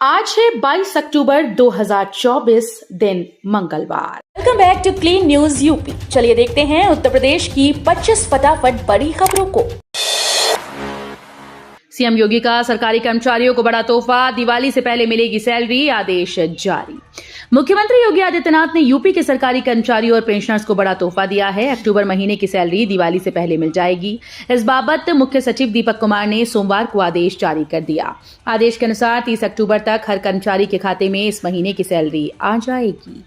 आज है 22 अक्टूबर 2024 दिन मंगलवार। Welcome back to Clean News UP. चलिए देखते हैं उत्तर प्रदेश की 25 फटाफट बड़ी खबरों को। सीएम योगी का सरकारी कर्मचारियों को बड़ा तोहफा, दिवाली से पहले मिलेगी सैलरी, आदेश जारी। मुख्यमंत्री योगी आदित्यनाथ ने यूपी के सरकारी कर्मचारियों और पेंशनर्स को बड़ा तोहफा दिया है। अक्टूबर महीने की सैलरी दिवाली से पहले मिल जाएगी। इस बाबत मुख्य सचिव दीपक कुमार ने सोमवार को आदेश जारी कर दिया। आदेश के अनुसार 30 अक्टूबर तक हर कर्मचारी के खाते में इस महीने की सैलरी आ जाएगी।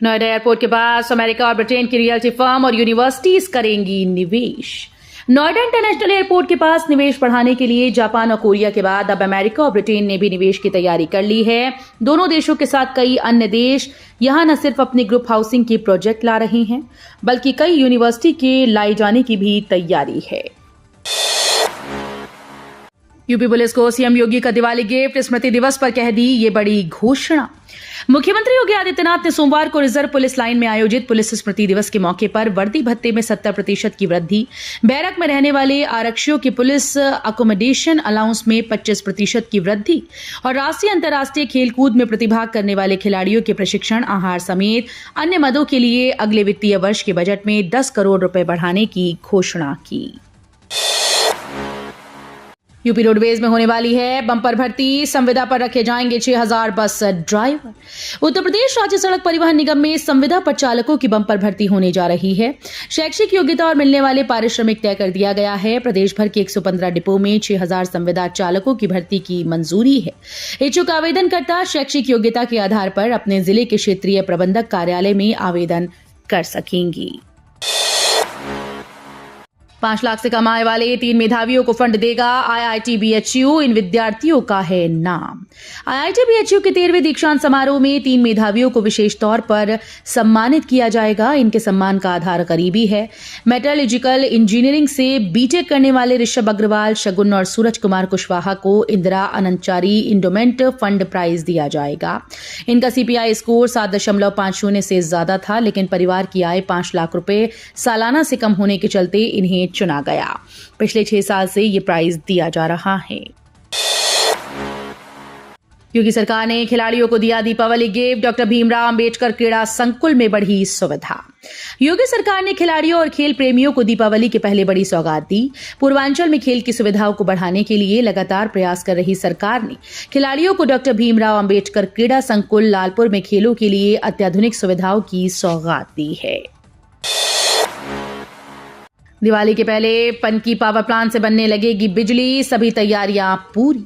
नोएडा एयरपोर्ट के पास अमेरिका और ब्रिटेन की रियल्टी फर्म और यूनिवर्सिटीज करेंगी निवेश। नोएडा इंटरनेशनल एयरपोर्ट के पास निवेश बढ़ाने के लिए जापान और कोरिया के बाद अब अमेरिका और ब्रिटेन ने भी निवेश की तैयारी कर ली है। दोनों देशों के साथ कई अन्य देश यहां न सिर्फ अपने ग्रुप हाउसिंग के प्रोजेक्ट ला रहे हैं, बल्कि कई यूनिवर्सिटी के लाए जाने की भी तैयारी है। यूपी पुलिस को सीएम योगी का दिवाली गिफ्ट, स्मृति दिवस पर कह दी ये बड़ी घोषणा। मुख्यमंत्री योगी आदित्यनाथ ने सोमवार को रिजर्व पुलिस लाइन में आयोजित पुलिस स्मृति दिवस के मौके पर वर्दी भत्ते में 70% की वृद्धि, बैरक में रहने वाले आरक्षियों की पुलिस अकोमोडेशन अलाउंस में 25% की वृद्धि और राष्ट्रीय अंतर्राष्ट्रीय खेलकूद में प्रतिभाग करने वाले खिलाड़ियों के प्रशिक्षण, आहार समेत अन्य मदों के लिए अगले वित्तीय वर्ष के बजट में 10 करोड़ रुपए बढ़ाने की घोषणा की। यूपी रोडवेज में होने वाली है बंपर भर्ती, संविदा पर रखे जाएंगे 6000 बस ड्राइवर। उत्तर प्रदेश राज्य सड़क परिवहन निगम में संविदा पर चालकों की बंपर भर्ती होने जा रही है। शैक्षिक योग्यता और मिलने वाले पारिश्रमिक तय कर दिया गया है। प्रदेश भर के 115 डिपो में 6000 संविदा चालकों की भर्ती की मंजूरी है। इच्छुक आवेदनकर्ता शैक्षिक योग्यता के आधार पर अपने जिले के क्षेत्रीय प्रबंधक कार्यालय में आवेदन कर सकेंगी। 5 लाख से कम आय वाले 3 मेधावियों को फंड देगा आईआईटी बीएचयू, इन विद्यार्थियों का है नाम। आईआईटी बीएचयू के 13वें दीक्षांत समारोह में 3 मेधावियों को विशेष तौर पर सम्मानित किया जाएगा। इनके सम्मान का आधार करीबी है। मेटलर्जिकल इंजीनियरिंग से बीटेक करने वाले ऋषभ अग्रवाल, शगुन और सूरज कुमार कुशवाहा को इंदिरा अनंतचारी इंडोमेंट फंड प्राइज दिया जाएगा। इनका सीपीआई स्कोर 7.50 से ज्यादा था, लेकिन परिवार की आय 5 लाख रुपए सालाना से कम होने के चलते इन्हें चुना गया। पिछले 6 साल से ये प्राइज दिया जा रहा है। योगी सरकार ने खिलाड़ियों को दिया दीपावली गिफ्ट, डॉक्टर भीमराव अंबेडकर क्रीड़ा संकुल में बढ़ी सुविधा। योगी सरकार ने खिलाड़ियों और खेल प्रेमियों को दीपावली के पहले बड़ी सौगात दी। पूर्वांचल में खेल की सुविधाओं को बढ़ाने के लिए लगातार प्रयास कर रही सरकार ने खिलाड़ियों को डॉक्टर भीमराव अंबेडकर क्रीड़ा संकुल लालपुर में खेलों के लिए अत्याधुनिक सुविधाओं की सौगात दी है। दिवाली के पहले पनकी पावर प्लांट से बनने लगेगी बिजली, सभी तैयारियां पूरी।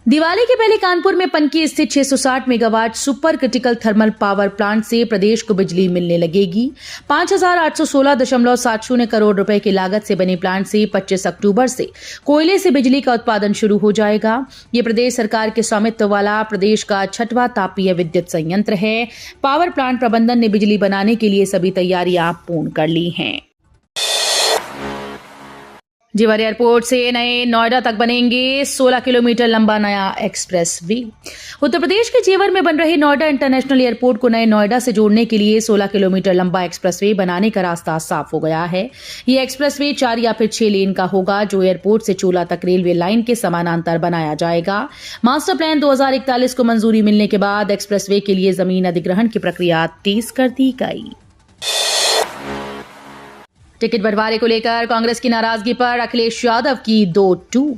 दिवाली के पहले कानपुर में पनकी स्थित 660 megawatt super critical thermal power plant से प्रदेश को बिजली मिलने लगेगी। 5816.70 करोड़ रुपए की लागत से बने प्लांट से 25 अक्टूबर से कोयले से बिजली का उत्पादन शुरू हो जाएगा। ये प्रदेश सरकार के स्वामित्व वाला प्रदेश का 6वां तापीय विद्युत संयंत्र है। पावर प्लांट प्रबंधन ने बिजली बनाने के लिए सभी तैयारियां पूर्ण कर ली हैं। जेवर एयरपोर्ट से नए नोएडा तक बनेंगे 16 किलोमीटर लंबा नया एक्सप्रेस वे। उत्तर प्रदेश के जेवर में बन रहे नोएडा इंटरनेशनल एयरपोर्ट को नए नोएडा से जोड़ने के लिए 16 किलोमीटर लंबा एक्सप्रेस वे बनाने का रास्ता साफ हो गया है। ये एक्सप्रेस वे 4 या फिर 6 लेन का होगा, जो एयरपोर्ट से चोला तक रेलवे लाइन के समानांतर बनाया जाएगा। मास्टर प्लान 2041 को मंजूरी मिलने के बाद एक्सप्रेस वे के लिए जमीन अधिग्रहण की प्रक्रिया तेज कर दी गई। टिकट बंटवारे को लेकर कांग्रेस की नाराजगी पर अखिलेश यादव की 2 टूक।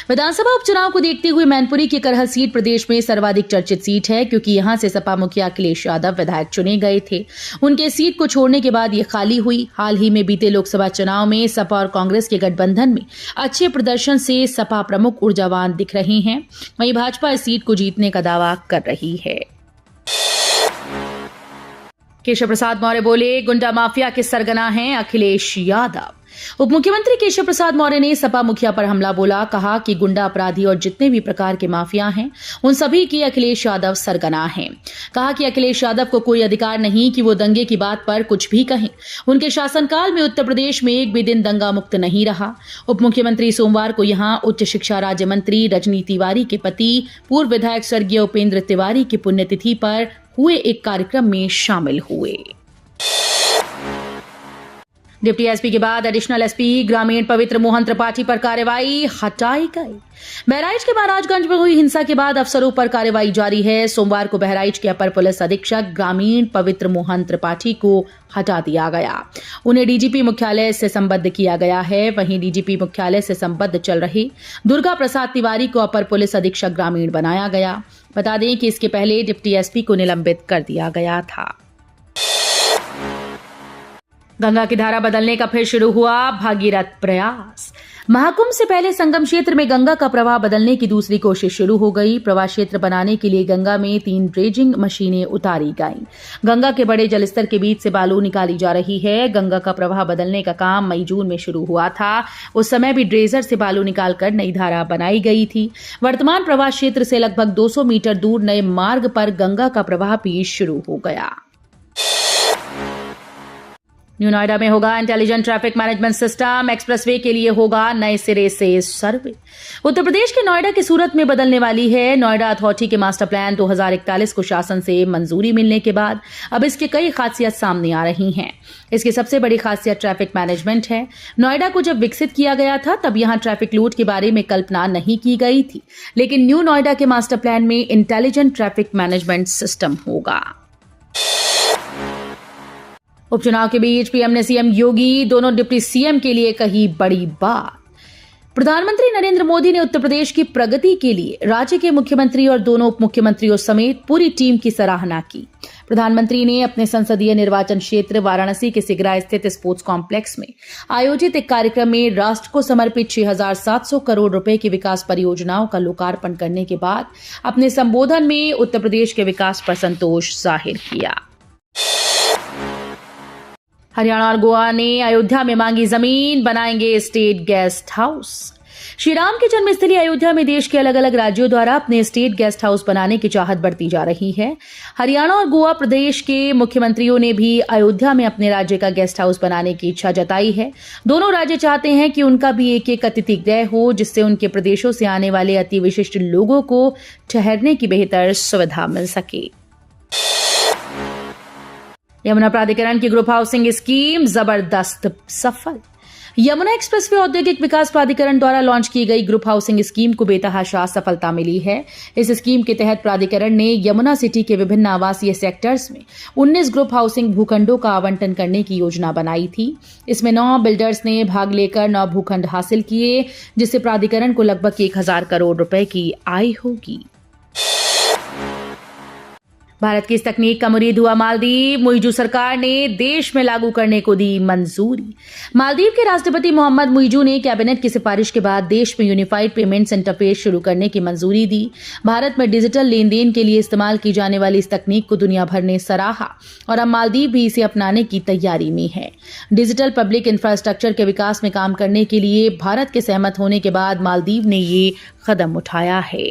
विधानसभा उपचुनाव को देखते हुए मैनपुरी की करहल सीट प्रदेश में सर्वाधिक चर्चित सीट है, क्योंकि यहां से सपा मुखिया अखिलेश यादव विधायक चुने गए थे। उनके सीट को छोड़ने के बाद ये खाली हुई। हाल ही में बीते लोकसभा चुनाव में सपा और कांग्रेस के गठबंधन में अच्छे प्रदर्शन से सपा प्रमुख ऊर्जावान दिख रहे हैं। वहीं भाजपा इस सीट को जीतने का दावा कर रही है। केशव प्रसाद मौर्य बोले, गुंडा माफिया के सरगना हैं अखिलेश यादव। उप मुख्यमंत्री केशव प्रसाद मौर्य ने सपा मुखिया पर हमला बोला। कहा कि गुंडा अपराधी और जितने भी प्रकार के माफिया हैं, उन सभी की अखिलेश यादव सरगना हैं। कहा कि अखिलेश यादव को कोई अधिकार नहीं कि वो दंगे की बात पर कुछ भी कहें। उनके शासनकाल में उत्तर प्रदेश में एक भी दिन दंगा मुक्त नहीं रहा। उप मुख्यमंत्री सोमवार को यहां उच्च शिक्षा राज्य मंत्री रजनी तिवारी के पति पूर्व विधायक स्वर्गीय उपेंद्र तिवारी की पुण्यतिथि पर हुए एक कार्यक्रम में शामिल हुए। डिप्टी एसपी के बाद एडिशनल एसपी ग्रामीण पवित्र मोहन त्रिपाठी पर कार्रवाई हटाई गई। बहराइच के महाराजगंज में हुई हिंसा के बाद अफसरों पर कार्रवाई जारी है। सोमवार को बहराइच के अपर पुलिस अधीक्षक ग्रामीण पवित्र मोहन त्रिपाठी को हटा दिया गया। उन्हें डीजीपी मुख्यालय से संबद्ध किया गया है। वहीं डीजीपी मुख्यालय से संबद्ध चल रही दुर्गा प्रसाद तिवारी को अपर पुलिस अधीक्षक ग्रामीण बनाया गया। बता दें कि इसके पहले डिप्टी एसपी को निलंबित कर दिया गया था। गंगा की धारा बदलने का फिर शुरू हुआ भागीरथ प्रयास। महाकुंभ से पहले संगम क्षेत्र में गंगा का प्रवाह बदलने की दूसरी कोशिश शुरू हो गई। प्रवाह क्षेत्र बनाने के लिए गंगा में 3 ड्रेजिंग मशीनें उतारी गईं। गंगा के बड़े जलस्तर के बीच से बालू निकाली जा रही है। गंगा का प्रवाह बदलने का काम मई-जून में शुरू हुआ था। उस समय भी ड्रेजर से बालू निकालकर नई धारा बनाई गई थी। वर्तमान प्रवाह क्षेत्र से लगभग 200 मीटर दूर नए मार्ग पर गंगा का प्रवाह भी शुरू हो गया। न्यू नोएडा में होगा intelligent traffic management system. Expressway के लिए होगा नए सिरे से सर्वे। उत्तर प्रदेश के नोएडा की सूरत में बदलने वाली है। नोएडा अथॉरिटी के मास्टर प्लान 2041 को शासन से मंजूरी मिलने के बाद अब इसके कई खासियत सामने आ रही हैं। इसकी सबसे बड़ी खासियत ट्रैफिक मैनेजमेंट है। नोएडा को जब विकसित किया गया था तब यहां ट्रैफिक लूट के बारे में कल्पना नहीं की गई थी, लेकिन न्यू नोएडा के मास्टर प्लान में इंटेलिजेंट ट्रैफिक मैनेजमेंट सिस्टम होगा। उपचुनाव के बीच पीएम ने सीएम योगी, दोनों डिप्टी सीएम के लिए कही बड़ी बात। प्रधानमंत्री नरेंद्र मोदी ने उत्तर प्रदेश की प्रगति के लिए राज्य के मुख्यमंत्री और दोनों उप मुख्यमंत्रियों समेत पूरी टीम की सराहना की। प्रधानमंत्री ने अपने संसदीय निर्वाचन क्षेत्र वाराणसी के सिगरा स्थित स्पोर्ट्स कॉम्प्लेक्स में आयोजित एक कार्यक्रम में राष्ट्र को समर्पित 6,700 करोड़ रुपए की विकास परियोजनाओं का लोकार्पण करने के बाद अपने संबोधन में उत्तर प्रदेश के विकास पर संतोष जाहिर किया। हरियाणा और गोवा ने अयोध्या में मांगी जमीन, बनाएंगे state guest house. Shri Ram की जन्मस्थली अयोध्या में देश के अलग अलग राज्यों द्वारा अपने स्टेट गेस्ट हाउस बनाने की चाहत बढ़ती जा रही है। हरियाणा और गोवा प्रदेश के मुख्यमंत्रियों ने भी अयोध्या में अपने राज्य का गेस्ट हाउस बनाने की इच्छा जताई है। दोनों राज्य चाहते हैं कि उनका भी एक अतिथि गृह हो, जिससे उनके प्रदेशों से आने वाले अति विशिष्ट लोगों को ठहरने की बेहतर सुविधा मिल सके। यमुना प्राधिकरण की ग्रुप हाउसिंग स्कीम जबरदस्त सफल। यमुना एक्सप्रेसवे औद्योगिक विकास प्राधिकरण द्वारा लॉन्च की गई ग्रुप हाउसिंग स्कीम को बेतहाशा सफलता मिली है। इस स्कीम के तहत प्राधिकरण ने यमुना सिटी के विभिन्न आवासीय सेक्टर्स में 19 ग्रुप हाउसिंग भूखंडों का आवंटन करने की योजना बनाई थी। इसमें 9 बिल्डर्स ने भाग लेकर 9 भूखंड हासिल किए, जिससे प्राधिकरण को लगभग 1,000 करोड़ रुपए की आय होगी। भारत की इस तकनीक का मुरीद हुआ मालदीव। मुइजू सरकार ने देश में लागू करने को दी मंजूरी। मालदीव के राष्ट्रपति मोहम्मद मुइजू ने कैबिनेट की सिफारिश के बाद देश में यूनिफाइड पेमेंट्स इंटरफेस शुरू करने की मंजूरी दी। भारत में डिजिटल लेन देन के लिए इस्तेमाल की जाने वाली इस तकनीक को दुनिया भर ने सराहा और अब मालदीव भी इसे अपनाने की तैयारी में है। डिजिटल पब्लिक इंफ्रास्ट्रक्चर के विकास में काम करने के लिए भारत के सहमत होने के बाद मालदीव ने ये कदम उठाया है।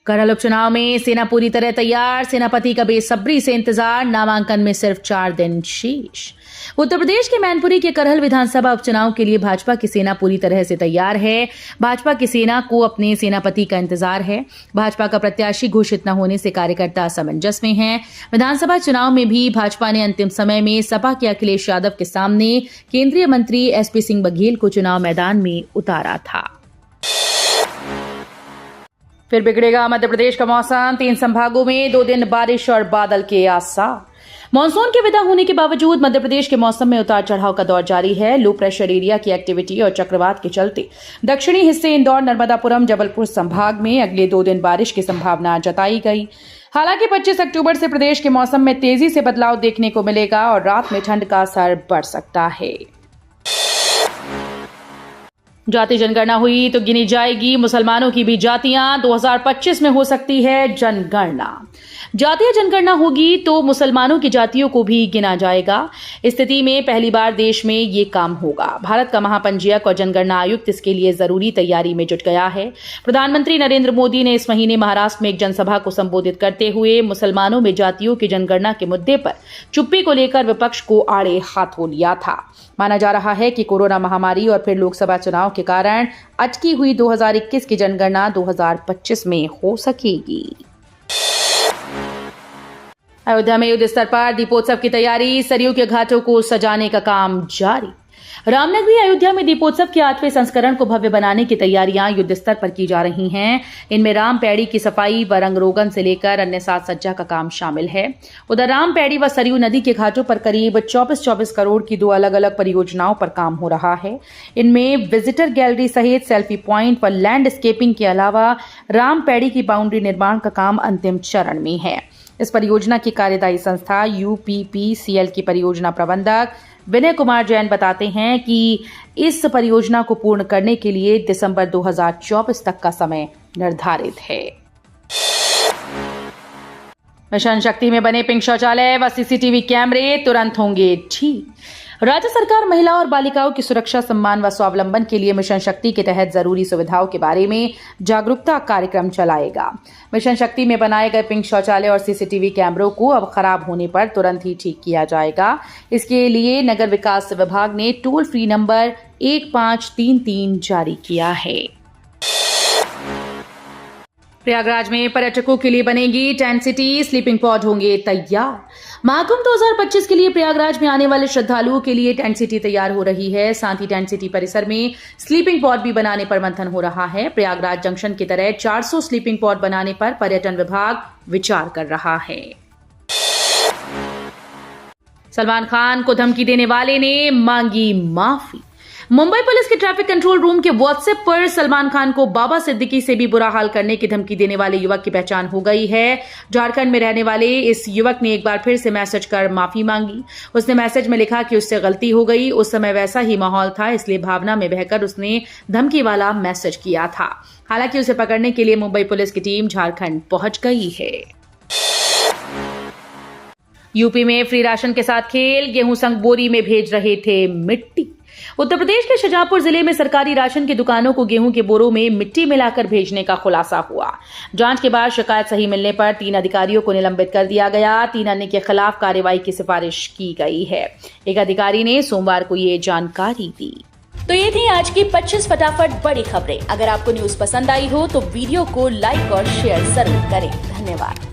करल उपचुनाव में सेना पूरी तरह तैयार। सेनापति का बेसब्री से इंतजार। नामांकन में सिर्फ 4 दिन शेष। उत्तर प्रदेश के मैनपुरी के करहल विधानसभा उपचुनाव के लिए भाजपा की सेना पूरी तरह से तैयार है। भाजपा की सेना को अपने सेनापति का इंतजार है। भाजपा का प्रत्याशी घोषित न होने से कार्यकर्ता असमंजस में हैं। विधानसभा चुनाव में भी भाजपा ने अंतिम समय में सपा के अखिलेश यादव के सामने केंद्रीय मंत्री एसपी सिंह बघेल को चुनाव मैदान में उतारा था। फिर बिगड़ेगा मध्य प्रदेश का मौसम। 3 संभागों में 2 दिन बारिश और बादल के आसार। मानसून के विदा होने के बावजूद मध्य प्रदेश के मौसम में उतार चढ़ाव का दौर जारी है। लो प्रेशर एरिया की एक्टिविटी और चक्रवात के चलते दक्षिणी हिस्से इंदौर, नर्मदापुरम, जबलपुर संभाग में अगले 2 दिन बारिश की संभावना जताई गई। हालांकि 25 अक्टूबर से प्रदेश के मौसम में तेजी से बदलाव देखने को मिलेगा और रात में ठंड का असर बढ़ सकता है। जाति जनगणना हुई तो गिनी जाएगी मुसलमानों की भी जातियां। 2025 में हो सकती है जनगणना। जातीय जनगणना होगी तो मुसलमानों की जातियों को भी गिना जाएगा। स्थिति में पहली बार देश में ये काम होगा। भारत का महापंजीयक और जनगणना आयुक्त इसके लिए जरूरी तैयारी में जुट गया है। प्रधानमंत्री नरेंद्र मोदी ने इस महीने महाराष्ट्र में एक जनसभा को संबोधित करते हुए मुसलमानों में जातियों की जनगणना के मुद्दे पर चुप्पी को लेकर विपक्ष को आड़े हाथों लिया था। माना जा रहा है कि कोरोना महामारी और फिर लोकसभा चुनाव के कारण अटकी हुई 2021 की जनगणना 2025 में हो सकेगी। अयोध्या में युद्ध स्तर पर दीपोत्सव की तैयारी, सरयू के घाटों को सजाने का काम जारी। रामनगरी अयोध्या में दीपोत्सव के 8वें संस्करण को भव्य बनाने की तैयारियां युद्ध स्तर पर की जा रही हैं। इनमें राम पैड़ी की सफाई व रंग रोगन से लेकर अन्य साज सज्जा का काम शामिल है। उधर राम पैड़ी व सरयू नदी के घाटों पर करीब 24 करोड़ की 2 अलग अलग परियोजनाओं पर काम हो रहा है। इनमें विजिटर गैलरी सहित सेल्फी पॉइंट व लैंडस्केपिंग के अलावा राम पैड़ी की बाउंड्री निर्माण का काम अंतिम चरण में है। इस परियोजना की कार्यदायी संस्था UPPCL की परियोजना प्रबंधक विनय कुमार जैन बताते हैं कि इस परियोजना को पूर्ण करने के लिए दिसंबर 2024 तक का समय निर्धारित है। मिशन शक्ति में बने पिंक शौचालय व CCTV कैमरे तुरंत होंगे ठीक। राज्य सरकार महिला और बालिकाओं की सुरक्षा, सम्मान व स्वावलंबन के लिए मिशन शक्ति के तहत जरूरी सुविधाओं के बारे में जागरूकता कार्यक्रम चलाएगा। मिशन शक्ति में बनाए गए पिंक शौचालय और CCTV कैमरों को अब खराब होने पर तुरंत ही ठीक किया जाएगा। इसके लिए नगर विकास विभाग ने टोल फ्री नंबर 1533 जारी किया है। प्रयागराज में पर्यटकों के लिए बनेगी टेंट सिटी, स्लीपिंग पॉड होंगे तैयार। महाकुंभ 2025 के लिए प्रयागराज में आने वाले श्रद्धालुओं के लिए टेंट सिटी तैयार हो रही है। साथ ही टेंट सिटी परिसर में स्लीपिंग पॉड भी बनाने पर मंथन हो रहा है। प्रयागराज जंक्शन की तरह 400 स्लीपिंग पॉड बनाने पर पर्यटन विभाग विचार कर रहा है। सलमान खान को धमकी देने वाले ने मांगी माफी। मुंबई पुलिस के ट्रैफिक कंट्रोल रूम के व्हाट्सएप पर सलमान खान को बाबा सिद्दीकी से भी बुरा हाल करने की धमकी देने वाले युवक की पहचान हो गई है। झारखंड में रहने वाले इस युवक ने एक बार फिर से मैसेज कर माफी मांगी। उसने मैसेज में लिखा कि उससे गलती हो गई। उस समय वैसा ही माहौल था, इसलिए भावना में बहकर उसने धमकी वाला मैसेज किया था। हालांकि उसे पकड़ने के लिए मुंबई पुलिस की टीम झारखंड पहुंच गई है। यूपी में फ्री राशन के साथ खेल, गेहूं संग बोरी में भेज रहे थे मिट्टी। उत्तर प्रदेश के शाहजहांपुर जिले में सरकारी राशन की दुकानों को गेहूं के बोरों में मिट्टी मिलाकर भेजने का खुलासा हुआ। जांच के बाद शिकायत सही मिलने पर 3 अधिकारियों को निलंबित कर दिया गया। 3 अन्य के खिलाफ कार्रवाई की सिफारिश की गई है। एक अधिकारी ने सोमवार को ये जानकारी दी। तो ये थी आज की 25 फटाफट बड़ी खबरें। अगर आपको न्यूज पसंद आई हो तो वीडियो को लाइक और शेयर जरूर करें। धन्यवाद।